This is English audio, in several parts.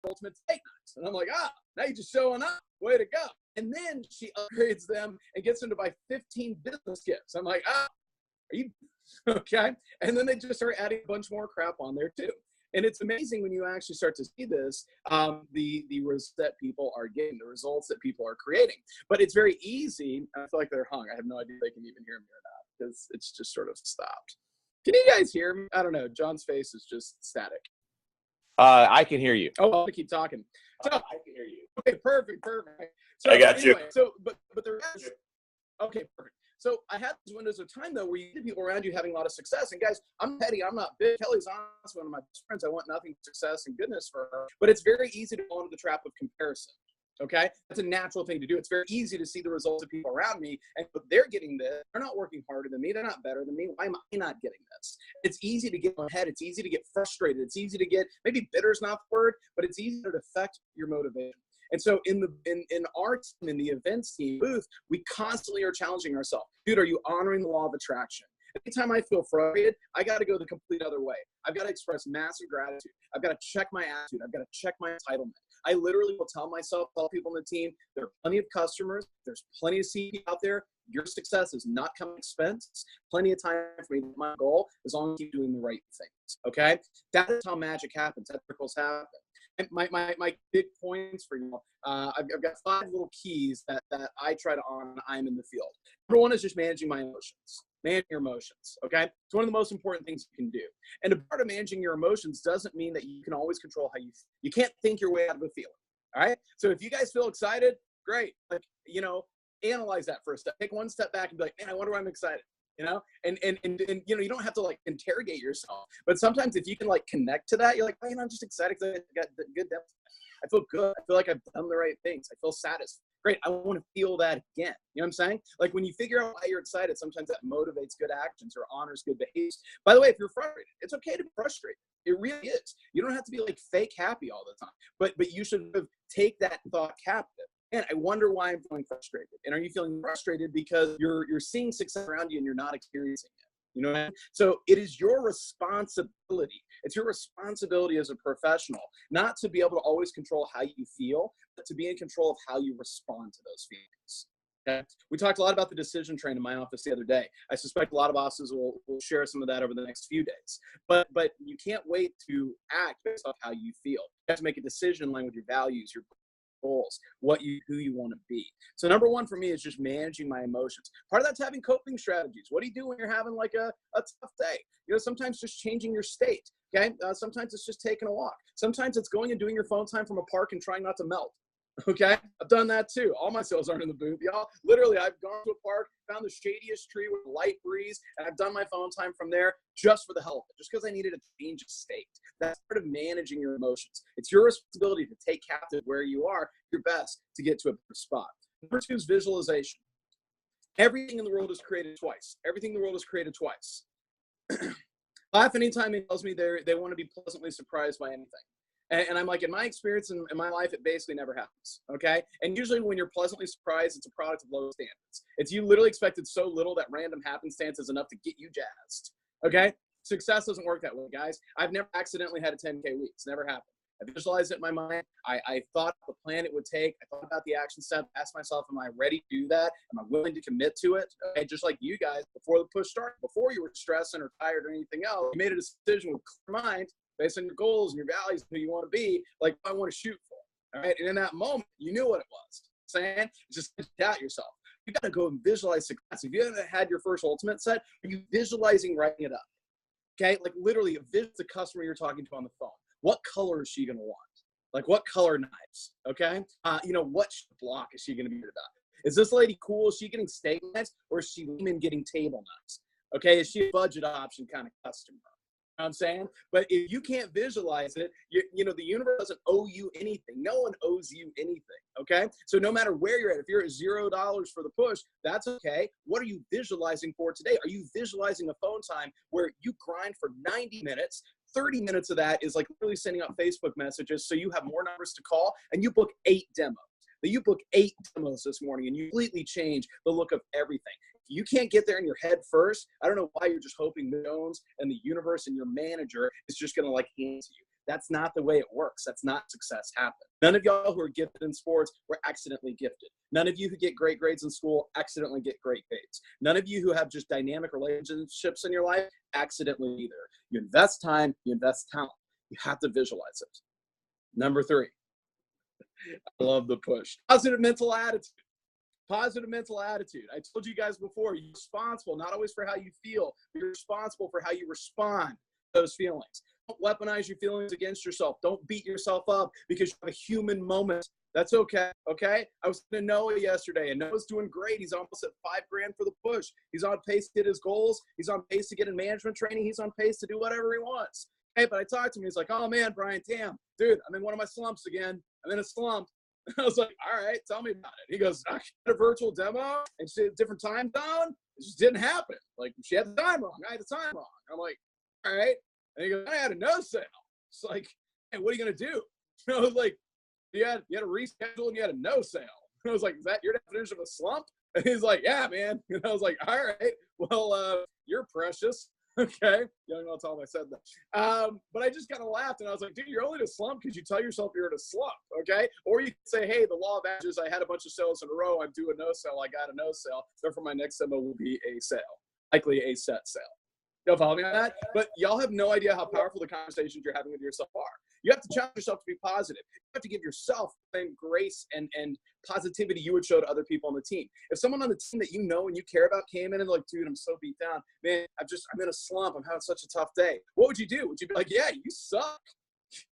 ultimate steak knives. And I'm like, now you're just showing up. Way to go. And then she upgrades them and gets them to buy 15 business gifts. I'm like, are you okay? And then they just start adding a bunch more crap on there too. And it's amazing when you actually start to see this, the results that people are getting, the results that people are creating. But it's very easy. I feel like they're hung. I have no idea if they can even hear me or not because it's just sort of stopped. Can you guys hear me? I don't know. John's face is just static. I can hear you. Oh, I'm gonna keep talking. So, I can hear you. Okay, perfect. So, I got you. So, but there is. Okay, perfect. So I have these windows of time, though, where you get people around you having a lot of success. And guys, I'm petty. I'm not big. Kelly's honestly one of my best friends. I want nothing but success and goodness for her. But it's very easy to fall into the trap of comparison. Okay? That's a natural thing to do. It's very easy to see the results of people around me. And if they're getting this, they're not working harder than me. They're not better than me. Why am I not getting this? It's easy to get in my head. It's easy to get frustrated. It's easy to get, maybe bitter is not the word, but it's easy to affect your motivation. And so in our team, in the events team booth, we constantly are challenging ourselves. Dude, are you honoring the law of attraction? Anytime I feel frustrated, I got to go the complete other way. I've got to express massive gratitude. I've got to check my attitude. I've got to check my entitlement. I literally will tell people on the team, there are plenty of customers. There's plenty of CP out there. Your success is not coming at expense. Plenty of time for me to hit my goal as long as you keep doing the right things. Okay? That is how magic happens. That miracles happen. My big points for you, I've got 5 little keys that I try to honor when I'm in the field. Number 1 is just managing my emotions. Manage your emotions, okay? It's one of the most important things you can do. And a part of managing your emotions doesn't mean that you can always control how you can't think your way out of a feeling, all right? So if you guys feel excited, great. Like, analyze that for a step. Take one step back and be like, man, I wonder why I'm excited. And you don't have to like interrogate yourself, but sometimes if you can like connect to that, you're like, man, I'm just excited because I got good depth. I feel good. I feel like I've done the right things. I feel satisfied. Great. I want to feel that again. You know what I'm saying? Like when you figure out why you're excited, sometimes that motivates good actions or honors good behaviors. By the way, if you're frustrated, it's okay to be frustrated. It really is. You don't have to be like fake happy all the time, but you should take that thought captive. Man, I wonder why I'm feeling frustrated. And are you feeling frustrated because you're seeing success around you and you're not experiencing it? You know what I mean? So it is your responsibility. It's your responsibility as a professional, not to be able to always control how you feel, but to be in control of how you respond to those feelings. Okay? We talked a lot about the decision train in my office the other day. I suspect a lot of bosses will share some of that over the next few days. But you can't wait to act based off how you feel. You have to make a decision in line with your values, your goals, who you want to be. So number 1 for me is just managing my emotions. Part of that's having coping strategies. What do you do when you're having like a tough day? Sometimes just changing your state. Okay. Sometimes it's just taking a walk. Sometimes it's going and doing your phone time from a park and trying not to melt. Okay. I've done that too. All my sales aren't in the booth, y'all. Literally, I've gone to a park, found the shadiest tree with a light breeze, and I've done my phone time from there just for the hell of it, just because I needed a change of state. That's part of managing your emotions. It's your responsibility to take captive where you are your best to get to a better spot. Number 2 is visualization. Everything in the world is created twice. Everything in the world is created twice. Laugh anytime he tells me they want to be pleasantly surprised by anything. And I'm like, in my experience in my life, it basically never happens, okay? And usually when you're pleasantly surprised, it's a product of low standards. It's you literally expected so little that random happenstance is enough to get you jazzed, okay? Success doesn't work that way, guys. I've never accidentally had a 10K week. It's never happened. I visualized it in my mind. I thought the plan it would take. I thought about the action step, asked myself, am I ready to do that? Am I willing to commit to it? Okay, just like you guys, before the push started, before you were stressing or tired or anything else, you made a decision with clear mind based on your goals and your values, who you want to be, like I want to shoot for. All right. And in that moment, you knew what it was. Saying, just doubt yourself. You got to go and visualize success. If you haven't had your first ultimate set, are you visualizing writing it up? Okay. Like literally, visualize the customer you're talking to on the phone. What color is she going to want? Like what color knives? Okay. What block is she going to be about? Is this lady cool? Is she getting steak knives or is she getting table knives? Okay. Is she a budget option kind of customer? You know what I'm saying? But if you can't visualize it, the universe doesn't owe you anything. No one owes you anything, okay? So no matter where you're at, if you're at $0 for the push, that's okay. What are you visualizing for today? Are you visualizing a phone time where you grind for 90 minutes, 30 minutes of that is like literally sending out Facebook messages so you have more numbers to call, and you book 8 demos. But you book 8 demos this morning and you completely change the look of everything. You can't get there in your head first. I don't know why you're just hoping Jones and the universe and your manager is just going to like hand to you. That's not the way it works. That's not success happen. None of y'all who are gifted in sports were accidentally gifted. None of you who get great grades in school accidentally get great grades. None of you who have just dynamic relationships in your life accidentally either. You invest time, you invest talent. You have to visualize it. Number 3, I love the push. Positive mental attitude. Positive mental attitude. I told you guys before, you're responsible not always for how you feel, but you're responsible for how you respond to those feelings. Don't weaponize your feelings against yourself. Don't beat yourself up because you have a human moment. That's okay. Okay. I was to Noah yesterday, and Noah's doing great. He's almost at $5,000 for the push. He's on pace to get his goals. He's on pace to get in management training. He's on pace to do whatever he wants. Hey, but I talked to him. He's like, oh man, Brian, damn, dude, I'm in one of my slumps again. I'm in a slump. I was like, all right, tell me about it. He goes, I had a virtual demo and she had a different time zone. It just didn't happen. Like, she had the time wrong. I had the time wrong. I'm like, all right. And he goes, I had a no sale. It's like, hey, what are you going to do? I was like, you had to reschedule and you had a no sale. I was like, is that your definition of a slump? And he's like, yeah, man. And I was like, all right, well, you're precious. Okay. You don't know how I said that. But I just kind of laughed and I was like, dude, you're only in a slump because you tell yourself you're in a slump. Okay. Or you can say, hey, the law of averages, I had a bunch of sales in a row. I'm due a no sale. I got a no sale. Therefore, my next demo will be a sale, likely a set sale. Y'all follow me on that? But y'all have no idea how powerful the conversations you're having with yourself are. You have to challenge yourself to be positive. You have to give yourself the same grace and positivity you would show to other people on the team. If someone on the team that you know and you care about came in and like, dude, I'm so beat down. Man, I'm in a slump. I'm having such a tough day. What would you do? Would you be like, yeah, you suck,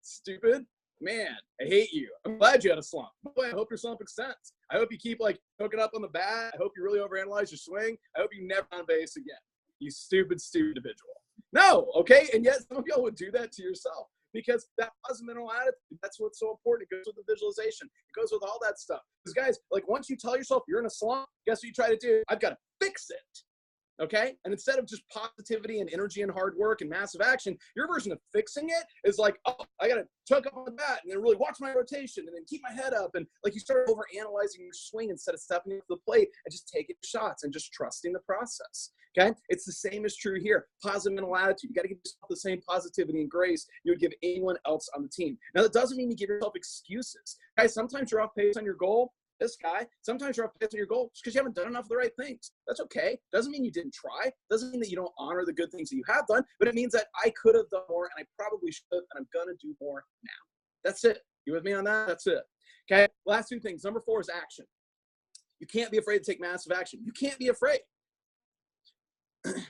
stupid? Man, I hate you. I'm glad you had a slump. Boy, I hope your slump extends. I hope you keep like hooking up on the bat. I hope you really overanalyze your swing. I hope you never on base again. You stupid individual. No, okay? And yet some of y'all would do that to yourself because that positive mental attitude, that's what's so important. It goes with the visualization. It goes with all that stuff. Because guys, like once you tell yourself you're in a slump, guess what you try to do? I've got to fix it. Okay? And instead of just positivity and energy and hard work and massive action, your version of fixing it is like, oh, I got to choke up on the bat and then really watch my rotation and then keep my head up. And like you start over analyzing your swing instead of stepping into the plate and just taking shots and just trusting the process. Okay? It's the same is true here. Positive mental attitude. You got to give yourself the same positivity and grace you would give anyone else on the team. Now, that doesn't mean you give yourself excuses. Guys, sometimes you're off pace on your goal. Sometimes you're off pace on your goal just because you haven't done enough of the right things. That's okay. Doesn't mean you didn't try. Doesn't mean that you don't honor the good things that you have done, but it means that I could have done more and I probably should have, and I'm going to do more now. That's it. You with me on that? That's it. Okay. Last 2 things. Number 4 is action. You can't be afraid to take massive action. You can't be afraid.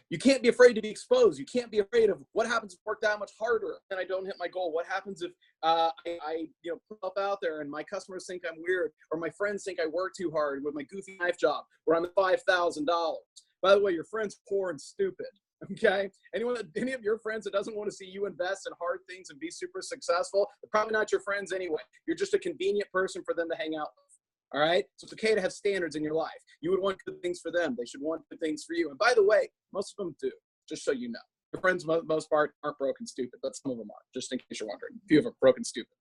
You can't be afraid to be exposed. You can't be afraid of what happens if I work that much harder and I don't hit my goal. What happens if I put up out there and my customers think I'm weird or my friends think I work too hard with my goofy knife job where I'm at $5,000. By the way, your friend's poor and stupid. Okay? Any of your friends that doesn't want to see you invest in hard things and be super successful, they're probably not your friends anyway. You're just a convenient person for them to hang out with. All right. So it's okay to have standards in your life. You would want good things for them. They should want good things for you. And by the way, most of them do, just so you know. Your friends, for the most part, aren't broken stupid, but some of them are, just in case you're wondering. A few of them are broken stupid.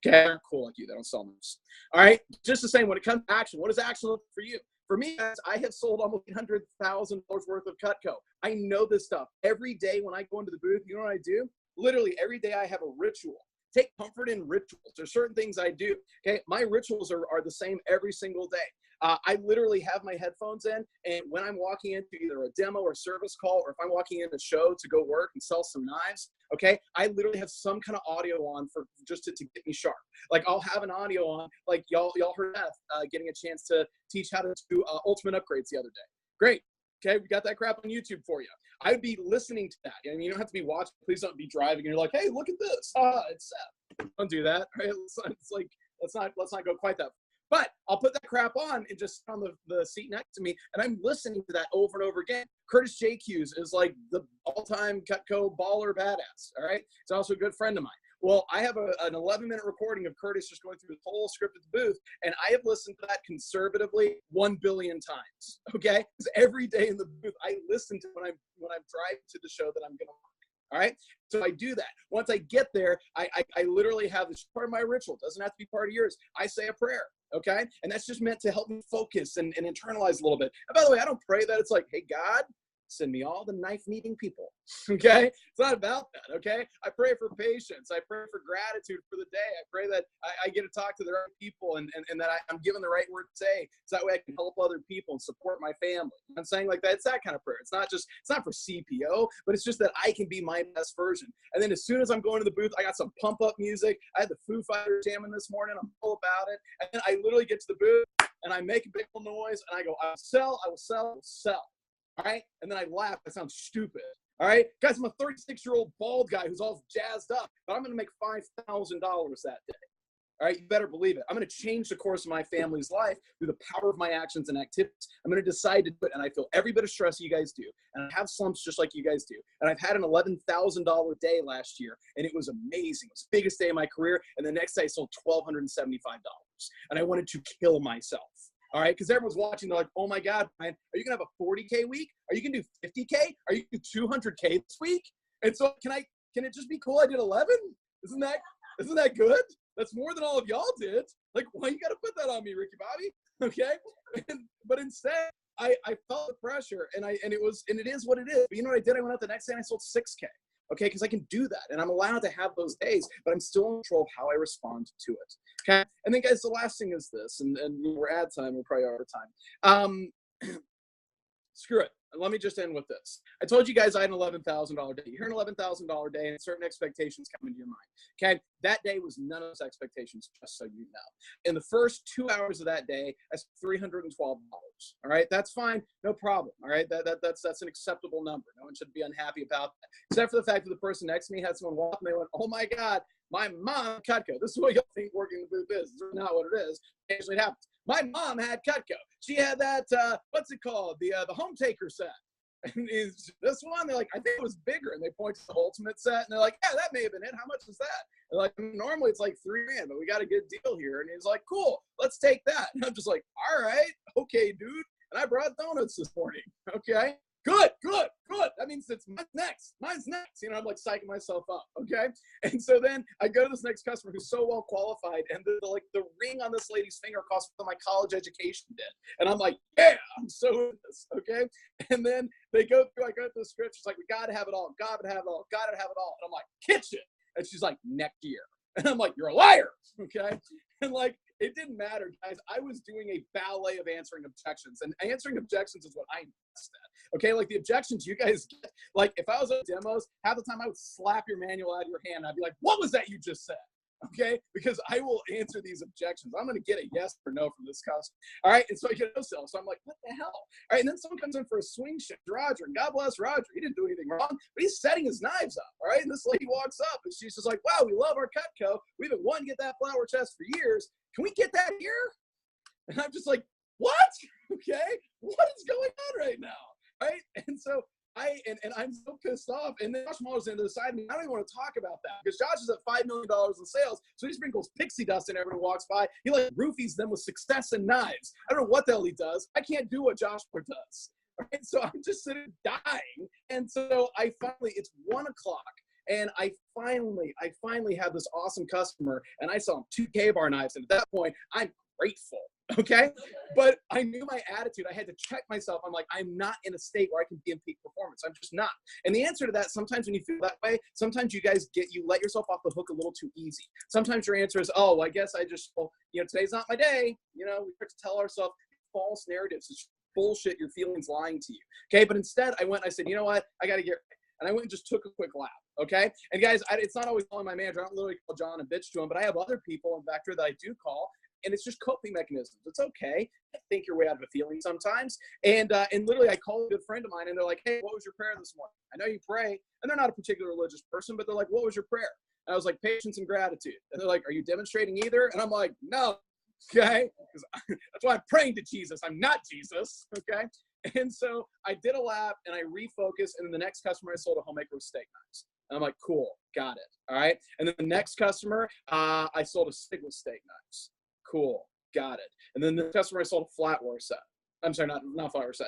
Okay. They aren't cool like you. They don't sell moves. All right. Just the same when it comes to action. What does action look for you? For me, guys, I have sold almost $800,000 worth of Cutco. I know this stuff. Every day when I go into the booth, you know what I do? Literally every day I have a ritual. Take comfort in rituals. There's certain things I do. Okay, my rituals are the same every single day. I literally have my headphones in, and when I'm walking into either a demo or service call, or if I'm walking in a show to go work and sell some knives, okay, I literally have some kind of audio on for just to get me sharp. Like I'll have an audio on, like y'all heard Beth getting a chance to teach how to do ultimate upgrades the other day. Great. Okay, we got that crap on YouTube for you. I would be listening to that. I mean, you don't have to be watching. Please don't be driving. And you're like, hey, look at this. It's Seth. Don't do that. Right? It's like let's not go quite that. But I'll put that crap on and just on the seat next to me, and I'm listening to that over and over again. Curtis JQs is like the all-time Cutco baller badass. All right, he's also a good friend of mine. Well, I have an 11-minute recording of Curtis just going through the whole script at the booth, and I have listened to that conservatively 1 billion times. Okay, because every day in the booth, I listen to when I'm driving to the show that I'm going to work. All right, so I do that. Once I get there, I literally have this part of my ritual. It doesn't have to be part of yours. I say a prayer. Okay, and that's just meant to help me focus and internalize a little bit. And by the way, I don't pray that it's like, hey God, send me all the knife-needing people, okay? It's not about that, okay? I pray for patience. I pray for gratitude for the day. I pray that I get to talk to the right people and that I'm given the right word to say, so that way I can help other people and support my family. I'm saying like that. It's that kind of prayer. It's not for CPO, but it's just that I can be my best version. And then as soon as I'm going to the booth, I got some pump-up music. I had the Foo Fighters jamming this morning. I'm all about it. And then I literally get to the booth, and I make a big noise, and I go, I will sell, I will sell, I will sell. All right? And then I laugh. That sounds stupid. All right? Guys, I'm a 36-year-old bald guy who's all jazzed up, but I'm going to make $5,000 that day. All right? You better believe it. I'm going to change the course of my family's life through the power of my actions and activities. I'm going to decide to do it, and I feel every bit of stress you guys do, and I have slumps just like you guys do. And I've had an $11,000 day last year, and it was amazing. It was the biggest day of my career, and the next day I sold $1,275, and I wanted to kill myself. All right, because everyone's watching. They're like, "Oh my God, man, are you gonna have a 40K week? Are you gonna do 50K? Are you gonna do 200K this week?" And so, can it just be cool? I did 11. Isn't that good? That's more than all of y'all did. Like, why you gotta put that on me, Ricky Bobby? Okay, but instead, I felt the pressure, and it is what it is. But you know what I did? I went out the next day and I sold 6K. Okay, because I can do that, and I'm allowed to have those days, but I'm still in control of how I respond to it. Okay, and then guys, the last thing is this, and we're at time, we're probably over time. Screw it. Let me just end with this. I told you guys I had an $11,000 day. You hear an $11,000 day, and certain expectations come into your mind. Okay, that day was none of those expectations, just so you know. In the first 2 hours of that day, I spent $312. All right, that's fine, no problem. All right, that's an acceptable number. No one should be unhappy about that, except for the fact that the person next to me had someone walk, and they went, "Oh my God, my mom Cutco." This is what y'all think working the booth is. This is not what it is. Occasionally it happens. My mom had Cutco. She had that, what's it called? The home taker set. And this one, they're like, I think it was bigger. And they point to the ultimate set. And they're like, yeah, that may have been it. How much is that? They're like, normally it's like $3,000, but we got a good deal here. And he's like, cool, let's take that. And I'm just like, all right, okay, dude. And I brought donuts this morning. Okay. Good. That means mine's next. You know, I'm like psyching myself up. Okay. And so then I go to this next customer who's so well qualified, and the ring on this lady's finger cost what my college education did. And I'm like, yeah, I'm so into this. Okay. And then I go through the script. She's like, we got to have it all. Got to have it all. Got to have it all. And I'm like, kitchen. And she's like, next year. And I'm like, you're a liar. Okay. And like, it didn't matter, guys. I was doing a ballet of answering objections, and answering objections is what I'm best at. Okay, like the objections you guys get, like if I was at demos, half the time I would slap your manual out of your hand. I'd be like, what was that you just said? Okay, because I will answer these objections. I'm going to get a yes or no from this customer. All right, and so I get a no sell. So I'm like, what the hell? All right, and then someone comes in for a swing shift, Roger, and God bless Roger. He didn't do anything wrong, but he's setting his knives up. All right, and this lady walks up, and she's just like, wow, we love our Cutco. We've been wanting to get that flower chest for years. Can we get that here? And I'm just like, what? Okay, what is going on right now? Right, and so I'm so pissed off. And then Josh Muller's on the side of me. I don't even want to talk about that because Josh is at $5 million in sales. So he sprinkles pixie dust in everyone who walks by. He like roofies them with success and knives. I don't know what the hell he does. I can't do what Josh Muller does. Right? So I'm just sitting dying. And so it's 1 o'clock. And I finally have this awesome customer, and I sell him 2 K-bar knives. And at that point, I'm grateful. Okay. But I knew my attitude. I had to check myself. I'm like, I'm not in a state where I can be in peak performance. I'm just not. And the answer to that, sometimes when you feel that way, sometimes you guys you let yourself off the hook a little too easy. Sometimes your answer is, oh, I guess today's not my day. You know, we start to tell ourselves false narratives. It's bullshit. Your feelings lying to you. Okay. But instead I said, you know what? I got to get, and I went and just took a quick lap. Okay. And guys, it's not always calling my manager. I don't literally call John and bitch to him, but I have other people in Vector that I do call. And it's just coping mechanisms. It's okay. Think your way out of a feeling sometimes. And literally, I called a good friend of mine, and they're like, hey, what was your prayer this morning? I know you pray. And they're not a particular religious person, but they're like, what was your prayer? And I was like, patience and gratitude. And they're like, are you demonstrating either? And I'm like, no. Okay. That's why I'm praying to Jesus. I'm not Jesus. Okay. And so I did a lap, and I refocused. And then the next customer, I sold a homemaker with steak knives. And I'm like, cool, got it. All right. And then the next customer, I sold a stick with steak knives. Cool, got it. And then the customer, I sold a flatware set. I'm sorry, not flatware set,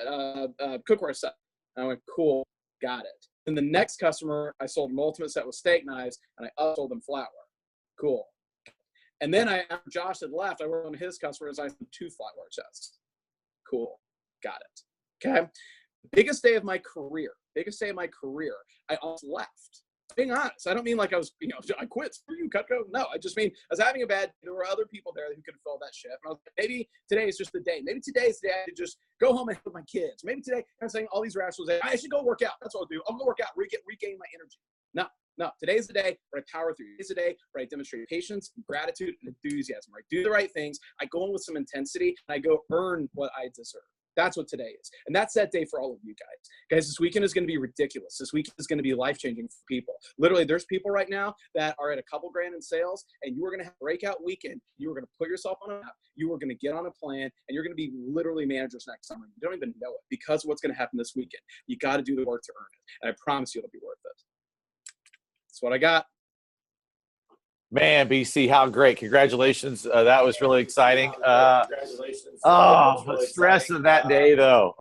cookware set. And I went, cool, got it. And the next customer, I sold an ultimate set with steak knives, and I upsold them flatware. Cool. And then after Josh had left, I worked on his customers. I sold 2 flatware chests. Cool, got it. Okay. Biggest day of my career, I almost left. Being honest, I don't mean like I was, I quit. Screw you, Cutco. No, I just mean I was having a bad. There were other people there who could fill that shift. And I was like, maybe today is just the day. Maybe today is the day I could just go home and help my kids. Maybe today I'm saying all these rationalizations. I should go work out. That's what I'll do. I'll go work out, regain my energy. No, today's the day where I power through. Today's the day where I demonstrate patience, gratitude, and enthusiasm. Where I do the right things. I go in with some intensity, and I go earn what I deserve. That's what today is. And that's that day for all of you guys. Guys, this weekend is going to be ridiculous. This weekend is going to be life-changing for people. Literally, there's people right now that are at a couple grand in sales, and you are going to have a breakout weekend. You are going to put yourself on a map. You are going to get on a plan, and you're going to be literally managers next summer. You don't even know it because of what's going to happen this weekend. You got to do the work to earn it. And I promise you it'll be worth it. That's what I got. Man, BC, how great. Congratulations. That was really exciting. The stress of that day, though.